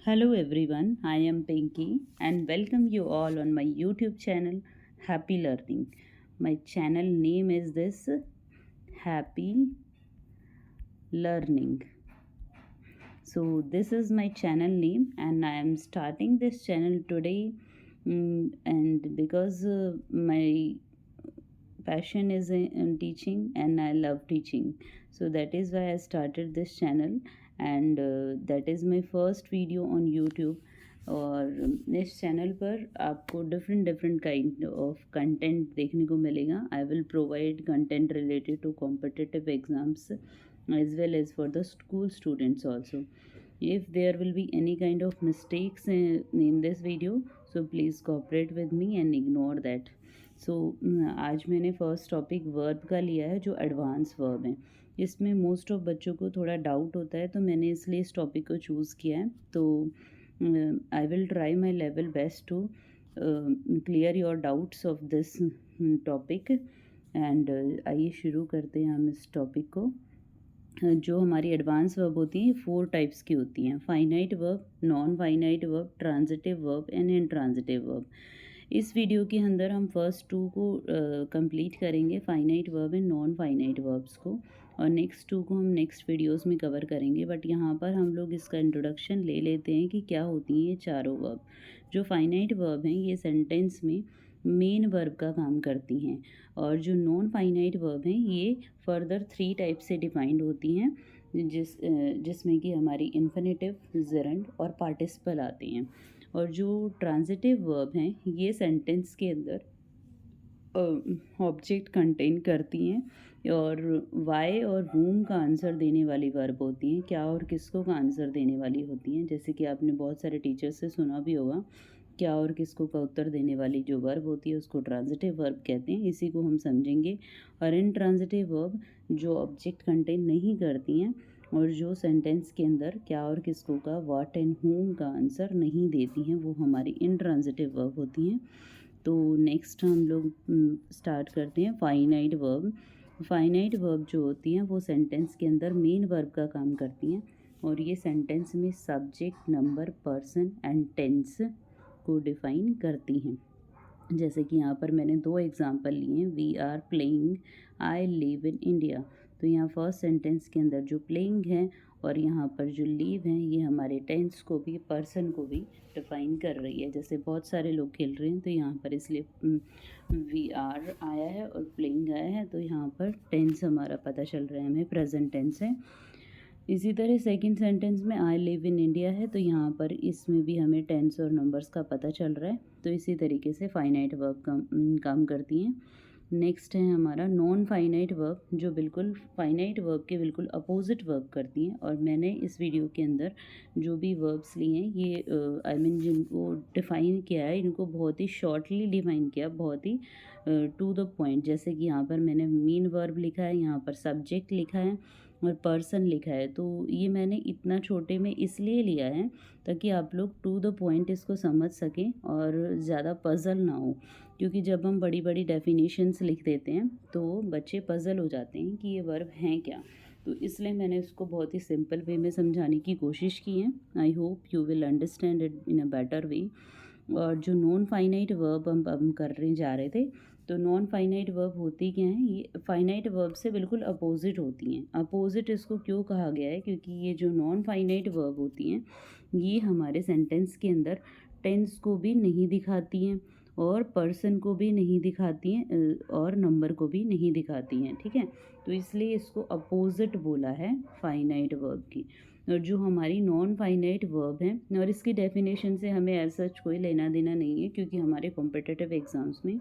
Hello everyone, I am Pinky and welcome you all on my YouTube channel Happy Learning. My channel name is this Happy Learning. So this is my channel name and I am starting this channel today and because my passion is in teaching and I love teaching. So that is why I started this channel and that is my first video on YouTube. और इस channel पर आपको different different kind of content देखने को मिलेगा. I will provide content related to competitive exams as well as for the school students also. If there will be any kind of mistakes in this video, so please cooperate with me and ignore that. सो आज मैंने first topic verb का लिया है जो advance verb है. इसमें most of बच्चों को थोड़ा डाउट होता है तो मैंने इसलिए इस टॉपिक को चूज़ किया है. तो I will try my level best to clear your doubts of this topic. And आइए शुरू करते हैं हम इस टॉपिक को. जो हमारी एडवांस वर्ब होती हैं 4 टाइप्स की होती हैं: finite verb, non finite verb, transitive verb and intransitive verb. इस वीडियो के अंदर हम फर्स्ट 2 को कंप्लीट करेंगे, finite verb and non finite verbs को, और नेक्स्ट 2 को हम नेक्स्ट वीडियोस में कवर करेंगे. बट यहाँ पर हम लोग इसका इंट्रोडक्शन ले लेते हैं कि क्या होती हैं ये चारों वर्ब. जो फाइनाइट वर्ब हैं ये सेंटेंस में मेन वर्ब का काम करती हैं, और जो नॉन फाइनाइट वर्ब हैं ये फर्दर 3 टाइप से डिफाइंड होती हैं जिसमें कि हमारी इन्फिनेटिव, जेरंड और पार्टिसिपल आते हैं. और जो ट्रांजिटिव वर्ब हैं ये सेंटेंस के अंदर ऑब्जेक्ट कंटेन करती हैं और वाई और whom का आंसर देने वाली वर्ब होती हैं. क्या और किसको का आंसर देने वाली होती हैं. जैसे कि आपने बहुत सारे टीचर्स से सुना भी होगा, क्या और किसको का उत्तर देने वाली जो वर्ब होती है उसको ट्रांजिटिव वर्ब कहते हैं. इसी को हम समझेंगे. और इन ट्रांजिटिव वर्ब जो ऑब्जेक्ट कंटेन नहीं करती हैं और जो सेंटेंस के अंदर क्या और किसको का, व्हाट एंड whom का आंसर नहीं देती हैं, वो हमारी इनट्रांजिटिव वर्ब होती हैं. तो नेक्स्ट हम लोग स्टार्ट करते हैं फाइनाइट वर्ब. फाइनाइट वर्ब जो होती हैं वो सेंटेंस के अंदर मेन वर्ब का काम करती हैं और ये सेंटेंस में subject, number, person and tense को डिफ़ाइन करती हैं. जैसे कि यहाँ पर मैंने 2 एग्जांपल लिए हैं. We are playing, I live in India. तो यहाँ फर्स्ट सेंटेंस के अंदर जो प्लेइंग है और यहाँ पर जो लिव हैं ये हमारे टेंस को भी, पर्सन को भी डिफ़ाइन कर रही है. जैसे बहुत सारे लोग खेल रहे हैं तो यहाँ पर इसलिए वी आर आया है और प्लेइंग आया है, तो यहाँ पर टेंस हमारा पता चल रहा है हमें, प्रेजेंट टेंस है. इसी तरह सेकंड सेंटेंस में आई लिव इन इंडिया है, तो यहाँ पर इसमें भी हमें टेंस और नंबर्स का पता चल रहा है. तो इसी तरीके से फाइनाइट वर्ब काम करती हैं. नेक्स्ट है हमारा नॉन फाइनाइट वर्ब, जो बिल्कुल फाइनाइट वर्ब के बिल्कुल अपोजिट वर्ब करती हैं. और मैंने इस वीडियो के अंदर जो भी वर्ब्स लिए हैं ये आई मीन जिनको डिफ़ाइन किया है इनको बहुत ही शॉर्टली डिफ़ाइन किया, बहुत ही टू द पॉइंट. जैसे कि यहाँ पर मैंने मेन वर्ब लिखा है, यहाँ पर सब्जेक्ट लिखा है और पर्सन लिखा है. तो ये मैंने इतना छोटे में इसलिए लिया है ताकि आप लोग टू द पॉइंट इसको समझ सकें और ज़्यादा पज़ल ना हो. क्योंकि जब हम बड़ी बड़ी डेफिनेशंस लिख देते हैं तो बच्चे पज़ल हो जाते हैं कि ये वर्ब हैं क्या. तो इसलिए मैंने इसको बहुत ही सिंपल वे में समझाने की कोशिश की है. I hope you will understand it in a better way. और जो नॉन फाइनाइट वर्ब हम करने जा रहे थे, तो नॉन फाइनाइट वर्ब होती क्या हैं, ये फाइनाइट वर्ब से बिल्कुल अपोजिट होती हैं. अपोजिट इसको क्यों कहा गया है, क्योंकि ये जो नॉन फाइनाइट वर्ब होती हैं ये हमारे सेंटेंस के अंदर टेंस को भी नहीं दिखाती हैं और पर्सन को भी नहीं दिखाती हैं और नंबर को भी नहीं दिखाती हैं. ठीक है, तो इसलिए इसको अपोजिट बोला है फाइनाइट वर्ब की. और जो हमारी नॉन फाइनाइट वर्ब है, और इसकी डेफिनेशन से हमें एज सच कोई लेना देना नहीं है क्योंकि हमारे कॉम्पिटिटिव एग्ज़ाम्स में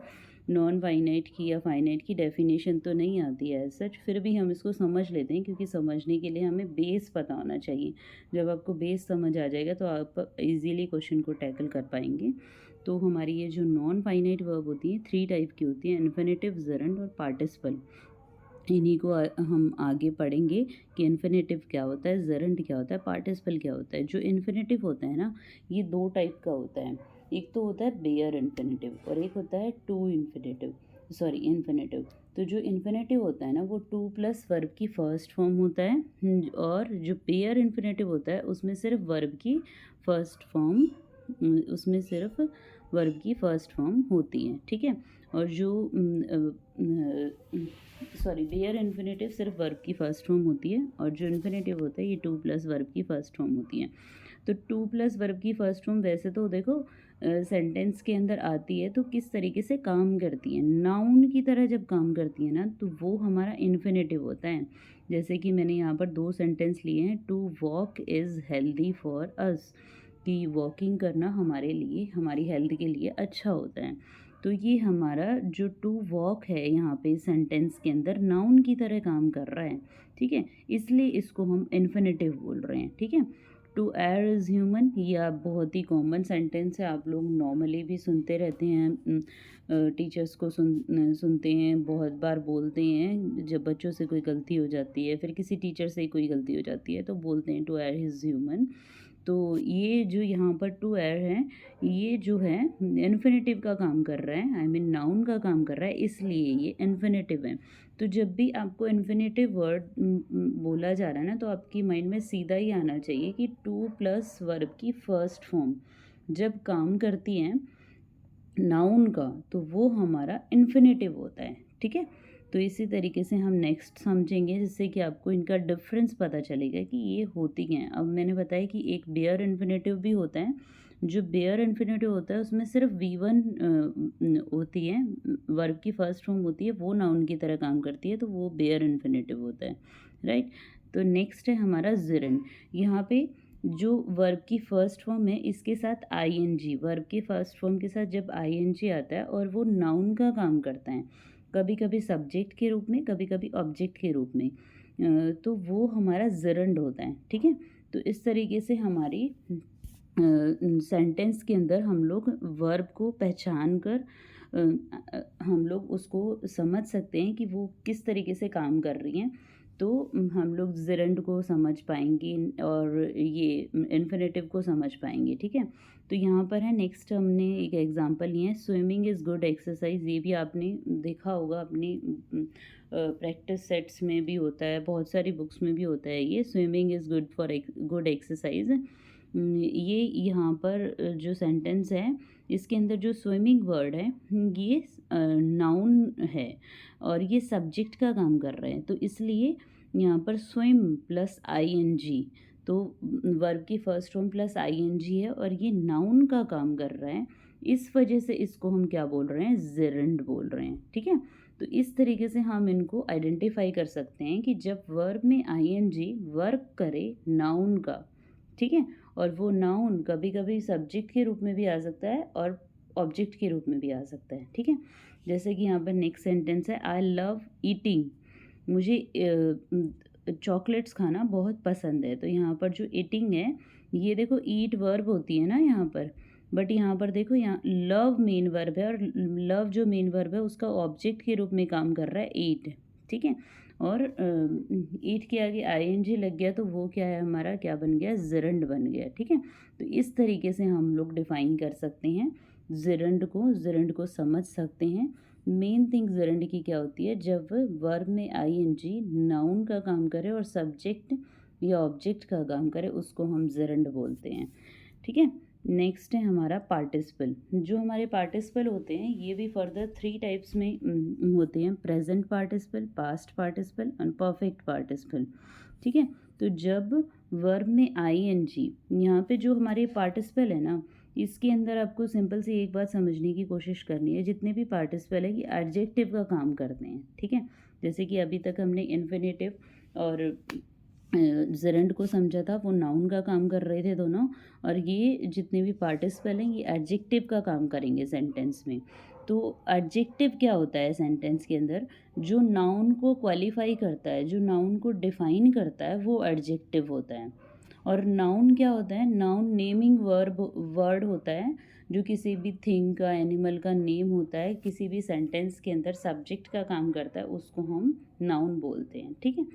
नॉन फाइनाइट की या फाइनाइट की डेफिनेशन तो नहीं आती है एज सच. फिर भी हम इसको समझ लेते हैं क्योंकि समझने के लिए हमें बेस पता होना चाहिए. जब आपको बेस समझ आ जाएगा तो आप इजीली क्वेश्चन को टैकल कर पाएंगे. तो हमारी ये जो नॉन फाइनाइट वर्ब होती है 3 टाइप की होती है: इन्फिनेटिव, जेरंड और पार्टिसिपल. इन्हीं को हम आगे पढ़ेंगे कि इन्फिनेटिव क्या होता है, जेरंड क्या होता है, पार्टिसिपल क्या होता है. जो इन्फिनेटिव होता है ना ये 2 टाइप का होता है. एक तो होता है बेयर इन्फिनेटिव और एक होता है टू इन्फिनेटिव. Sorry infinitive. तो जो इन्फिनेटिव होता है ना वो टू प्लस वर्ब की फर्स्ट फॉर्म होता है, और जो पेयर इन्फिनेटिव होता है उसमें सिर्फ वर्ब की फर्स्ट फॉर्म उसमें सिर्फ वर्ब की फर्स्ट फॉर्म होती है, ठीक है। और जो सॉरी पेयर इन्फिनेटिव सिर्फ वर्ब की फर्स्ट फॉर्म होती है, और जो इन्फिनेटिव होता है ये टू प्लस वर्ब की फर्स्ट फॉर्म होती है। तो टू प्लस वर्ब की फर्स्ट फॉर्म वैसे तो देखो सेंटेंस के अंदर आती है तो किस तरीके से काम करती है, नाउन की तरह जब काम करती है ना तो वो हमारा इन्फिनेटिव होता है। जैसे कि मैंने यहाँ पर दो सेंटेंस लिए हैं, to walk is healthy for us, कि वॉकिंग करना हमारे लिए, हमारी हेल्थ के लिए अच्छा होता है। तो ये हमारा जो टू वॉक है यहाँ पे सेंटेंस के अंदर नाउन की तरह काम कर रहा है, ठीक है, इसलिए इसको हम इन्फिनेटिव बोल रहे हैं, ठीक है। टू एयर इज़ ह्यूमन, ये आप बहुत ही कॉमन सेंटेंस है, आप लोग नॉर्मली भी सुनते रहते हैं, टीचर्स को सुनते हैं, बहुत बार बोलते हैं जब बच्चों से कोई गलती हो जाती है, फिर किसी टीचर से कोई गलती हो जाती है तो बोलते हैं टू एयर इज़ ह्यूमन। तो ये जो यहाँ पर टू एयर है, ये जो है इन्फिनेटिव का काम कर रहा है, आई मीन नाउन का काम कर रहा है, इसलिए ये इन्फिनेटिव है। तो जब भी आपको इन्फिनेटिव वर्ड बोला जा रहा है ना तो आपकी माइंड में सीधा ही आना चाहिए कि टू प्लस वर्ब की फर्स्ट फॉर्म जब काम करती है नाउन का तो वो हमारा इन्फिनेटिव होता है, ठीक है। तो इसी तरीके से हम नेक्स्ट समझेंगे जिससे कि आपको इनका डिफरेंस पता चलेगा कि ये होती क्या है। अब मैंने बताया कि एक बेयर इन्फिनेटिव भी होता है, जो बेयर इन्फिनेटिव होता है उसमें सिर्फ V1 होती है, वर्ब की फर्स्ट फॉर्म होती है, वो नाउन की तरह काम करती है, तो वो बेयर इन्फिनेटिव होता है, राइट। तो नेक्स्ट है हमारा जिरन। यहाँ पे जो वर्ब की फर्स्ट फॉर्म है इसके साथ आईएनजी, वर्ब के फर्स्ट फॉर्म के साथ जब आईएनजी आता है और वो नाउन का काम करता है, कभी कभी सब्जेक्ट के रूप में, कभी कभी ऑब्जेक्ट के रूप में, तो वो हमारा जिरंड होता है, ठीक है। तो इस तरीके से हमारी सेंटेंस के अंदर हम लोग वर्ब को पहचान कर हम लोग उसको समझ सकते हैं कि वो किस तरीके से काम कर रही हैं। तो हम लोग जिरंड को समझ पाएंगे और ये इन्फिनेटिव को समझ पाएंगे, ठीक है। तो यहाँ पर है नेक्स्ट हमने एक एग्जांपल लिया है, स्विमिंग इज़ गुड एक्सरसाइज। ये भी आपने देखा होगा अपनी प्रैक्टिस सेट्स में भी होता है, बहुत सारी बुक्स में भी होता है, ये swimming is good for good exercise. ये यहाँ पर जो सेंटेंस है इसके अंदर जो स्विमिंग वर्ड है ये नाउन है और ये सब्जेक्ट का काम कर रहे हैं, तो इसलिए यहाँ पर स्विम प्लस आईएनजी, तो वर्ब की फर्स्ट फॉर्म प्लस आईएनजी है और ये नाउन का काम कर रहा है, इस वजह से इसको हम क्या बोल रहे हैं, जिरंड बोल रहे हैं, ठीक है। तो इस तरीके से हम इनको आइडेंटिफाई कर सकते हैं कि जब वर्ब में आईएनजी वर्क करे नाउन का, ठीक है, और वो नाउन कभी कभी सब्जेक्ट के रूप में भी आ सकता है और ऑब्जेक्ट के रूप में भी आ सकता है, ठीक है। जैसे कि यहाँ पर नेक्स्ट सेंटेंस है, आई लव ईटिंग, मुझे चॉकलेट्स खाना बहुत पसंद है। तो यहाँ पर जो ईटिंग है ये देखो ईट वर्ब होती है ना यहाँ पर, बट यहाँ पर देखो यहाँ लव मेन वर्ब है और लव जो मेन वर्ब है उसका ऑब्जेक्ट के रूप में काम कर रहा है ईट, ठीक है। और ईट के आगे आईएनजी लग गया तो वो क्या है, हमारा क्या बन गया, जिरंड बन गया, ठीक है। तो इस तरीके से हम लोग डिफाइन कर सकते हैं जिरंड को समझ सकते हैं। मेन थिंग जिरंड की क्या होती है, जब वर्ब में आईएनजी नाउन का काम करे और सब्जेक्ट या ऑब्जेक्ट का काम करे उसको हम जिरंड बोलते हैं, ठीक है। नेक्स्ट है हमारा पार्टिसिपल। जो हमारे पार्टिसिपल होते हैं ये भी फर्दर 3 टाइप्स में होते हैं, प्रेजेंट पार्टिसिपल, पास्ट पार्टिसिपल और परफेक्ट पार्टिसिपल, ठीक है। तो जब वर्ब में आईएनजी, यहाँ पे जो हमारे पार्टिसिपल है ना इसके अंदर आपको सिंपल सी एक बात समझने की कोशिश करनी है, जितने भी पार्टिसिपल है ये एडजेक्टिव का काम करते हैं, ठीक है। जैसे कि अभी तक हमने इन्फिनेटिव और जिरंड को समझा था, वो नाउन का काम कर रहे थे दोनों, और ये जितने भी पार्टिसिपल हैं ये एडजेक्टिव का काम करेंगे सेंटेंस में। तो एडजेक्टिव क्या होता है सेंटेंस के अंदर, जो नाउन को क्वालिफाई करता है, जो नाउन को डिफाइन करता है वो एडजेक्टिव होता है। और नाउन क्या होता है, नाउन नेमिंग वर्ड होता है, जो किसी भी थिंग का, एनिमल का नेम होता है, किसी भी सेंटेंस के अंदर सब्जेक्ट का काम करता है उसको हम नाउन बोलते हैं, ठीक है।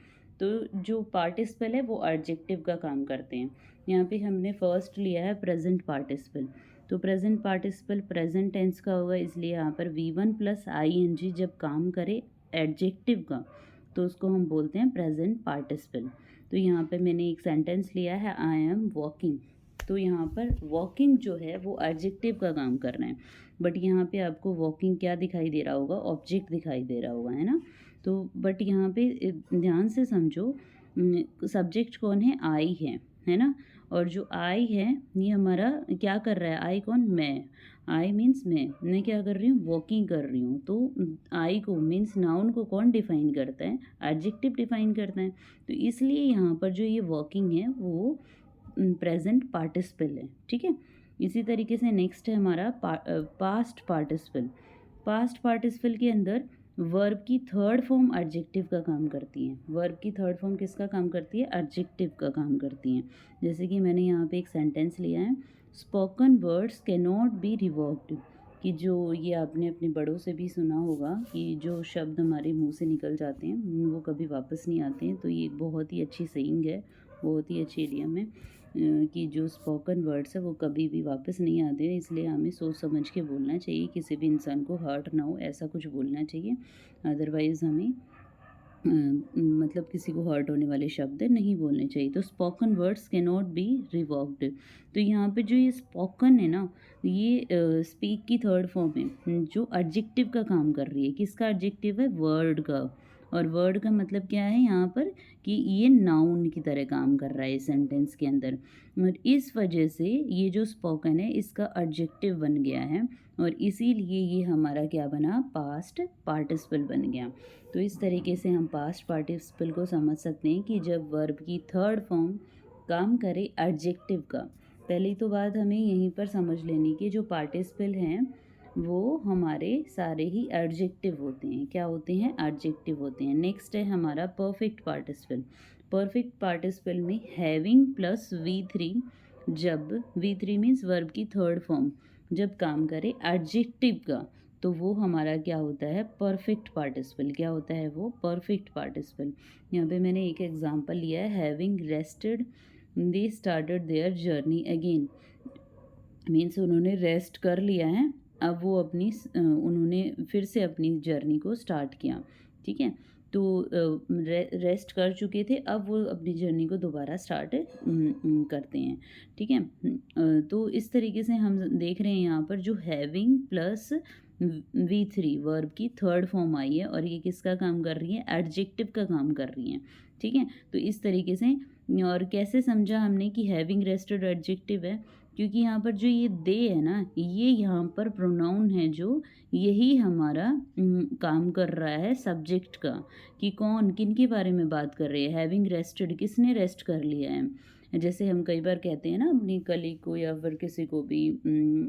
तो जो पार्टिसिपल है वो एडजेक्टिव का काम करते हैं। यहाँ पे हमने फर्स्ट लिया है प्रेजेंट पार्टिसिपल। तो प्रेजेंट पार्टिसिपल प्रेजेंट टेंस का होगा, इसलिए यहाँ पर V1 प्लस ING जब काम करे एडजेक्टिव का तो उसको हम बोलते हैं प्रेजेंट पार्टिसिपल। तो यहाँ पे मैंने एक सेंटेंस लिया है, आई एम वॉकिंग। तो यहाँ पर वॉकिंग जो है वो एडजेक्टिव का काम कर रहे हैं, बट यहाँ पे आपको वॉकिंग क्या दिखाई दे रहा होगा, ऑब्जेक्ट दिखाई दे रहा होगा, है ना। तो बट यहाँ पे ध्यान से समझो, सब्जेक्ट कौन है, आई है ना। और जो आई है ये हमारा क्या कर रहा है, आई कौन, मैं। आई मीन्स मैं क्या कर रही हूँ, वॉकिंग कर रही हूँ। तो आई को मीन्स नाउन को कौन डिफाइन करता है, एडजेक्टिव डिफाइन करता है। तो इसलिए यहाँ पर जो ये वॉकिंग है वो प्रेजेंट पार्टिसिपल है, ठीक है। इसी तरीके से नेक्स्ट है हमारा पास्ट पार्टिसिपल। पास्ट पार्टिसिपल के अंदर वर्ब की थर्ड फॉर्म एडजेक्टिव का काम करती है। वर्ब की थर्ड फॉर्म किसका काम करती है, एडजेक्टिव का काम करती है। जैसे कि मैंने यहाँ पे एक सेंटेंस लिया है, spoken words can not be revoked. कि जो ये आपने अपने बड़ों से भी सुना होगा कि जो शब्द हमारे मुंह से निकल जाते हैं वो कभी वापस नहीं आते हैं। तो ये एक बहुत ही अच्छी सेइंग है, बहुत ही अच्छी इडियम है कि जो स्पोकन वर्ड्स है वो कभी भी वापस नहीं आते हैं। इसलिए हमें सोच समझ के बोलना चाहिए, किसी भी इंसान को हर्ट ना हो ऐसा कुछ बोलना चाहिए। अदरवाइज़ हमें मतलब किसी को हर्ट होने वाले शब्द नहीं बोलने चाहिए। तो spoken words can not be revoked. तो यहाँ पे जो ये स्पोकन है ना, ये स्पीक की थर्ड फॉर्म है जो एडजेक्टिव का काम कर रही है। किसका एडजेक्टिव है, वर्ड का। और वर्ड का मतलब क्या है यहाँ पर, कि ये नाउन की तरह काम कर रहा है इस सेंटेंस के अंदर। और इस वजह से ये जो स्पोकन है इसका एडजेक्टिव बन गया है, और इसीलिए ये हमारा क्या बना, पास्ट पार्टिसिपल बन गया। तो इस तरीके से हम पास्ट पार्टिसिपल को समझ सकते हैं कि जब वर्ब की थर्ड फॉर्म काम करे एडजेक्टिव का। पहली तो बात हमें यहीं पर समझ लेनी कि जो पार्टिसिपल हैं वो हमारे सारे ही एडजेक्टिव होते हैं। क्या होते हैं, एडजेक्टिव होते हैं। नेक्स्ट है हमारा परफेक्ट पार्टिसिपल। परफेक्ट पार्टिसिपल में हैविंग प्लस V3, जब V3 मीन्स वर्ब की थर्ड फॉर्म जब काम करे एडजेक्टिव का तो वो हमारा क्या होता है, परफेक्ट पार्टिसिपल। क्या होता है वो, परफेक्ट पार्टिसिपल। यहाँ पे मैंने एक एग्जांपल लिया है, having rested they started their journey again. Means उन्होंने रेस्ट कर लिया है, अब वो उन्होंने फिर से अपनी जर्नी को स्टार्ट किया, ठीक है। तो रेस्ट कर चुके थे, अब वो अपनी जर्नी को दोबारा स्टार्ट करते हैं, ठीक है। तो इस तरीके से हम देख रहे हैं यहाँ पर जो हैविंग प्लस V3 वर्ब की थर्ड फॉर्म आई है, और ये किसका काम कर रही है, एडजेक्टिव का काम कर रही है, ठीक है। तो इस तरीके से, और कैसे समझा हमने कि हैविंग रेस्टेड एडजेक्टिव है, क्योंकि यहाँ पर जो ये दे है ना, ये यहाँ पर प्रोनाउन है जो यही हमारा काम कर रहा है सब्जेक्ट का, कि कौन किन के बारे में बात कर रही है, हैविंग रेस्टेड, किसने रेस्ट कर लिया है। जैसे हम कई बार कहते हैं ना अपनी कलीग को या फिर किसी को भी,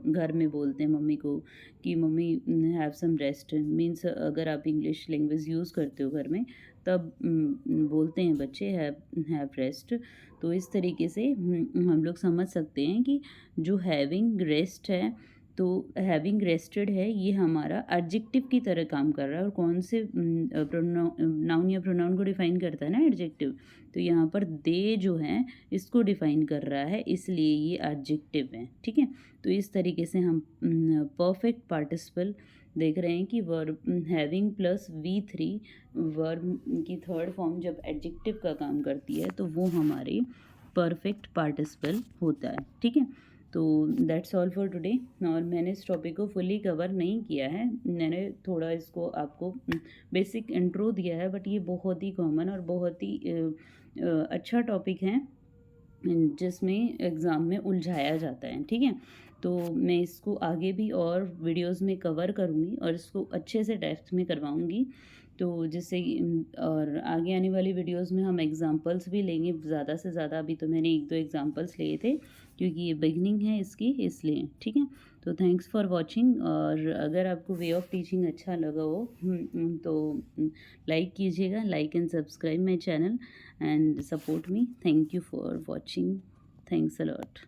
घर में बोलते हैं मम्मी को कि mummy have some rest. Means अगर आप इंग्लिश लैंग्वेज यूज़ करते हो घर में तब बोलते हैं बच्चे हैव रेस्ट। तो इस तरीके से हम लोग समझ सकते हैं कि जो हैविंग रेस्ट है, तो हैविंग रेस्टेड है, ये हमारा एडजेक्टिव की तरह काम कर रहा है। और कौन से नाउन या प्रोनाउन को डिफाइन करता है ना, एडजेक्टिव। तो यहाँ पर दे जो है इसको डिफाइन कर रहा है, इसलिए ये एडजेक्टिव है, ठीक है। तो इस तरीके से हम परफेक्ट पार्टिसिपल देख रहे हैं कि verb having plus V3 verb की थर्ड फॉर्म जब एडजेक्टिव का काम करती है तो वो हमारे परफेक्ट पार्टिसिपल होता है, ठीक है। तो दैट्स ऑल फॉर टुडे। और मैंने इस टॉपिक को फुली कवर नहीं किया है, मैंने थोड़ा इसको आपको बेसिक इंट्रो दिया है, बट ये बहुत ही कॉमन और बहुत ही अच्छा टॉपिक है जिसमें एग्ज़ाम में उलझाया जाता है, ठीक है। तो मैं इसको आगे भी और वीडियोस में कवर करूँगी और इसको अच्छे से डेप्थ में करवाऊँगी, तो जिससे और आगे आने वाली वीडियोस में हम एग्जांपल्स भी लेंगे ज़्यादा से ज़्यादा। अभी तो मैंने 1-2 एग्जांपल्स लिए थे क्योंकि ये बिगनिंग है इसकी, इसलिए, ठीक है। तो थैंक्स फॉर वॉचिंग। और अगर आपको वे ऑफ टीचिंग अच्छा लगा हो तो लाइक कीजिएगा, like and subscribe my channel and support me. Thank you for watching. Thanks a lot.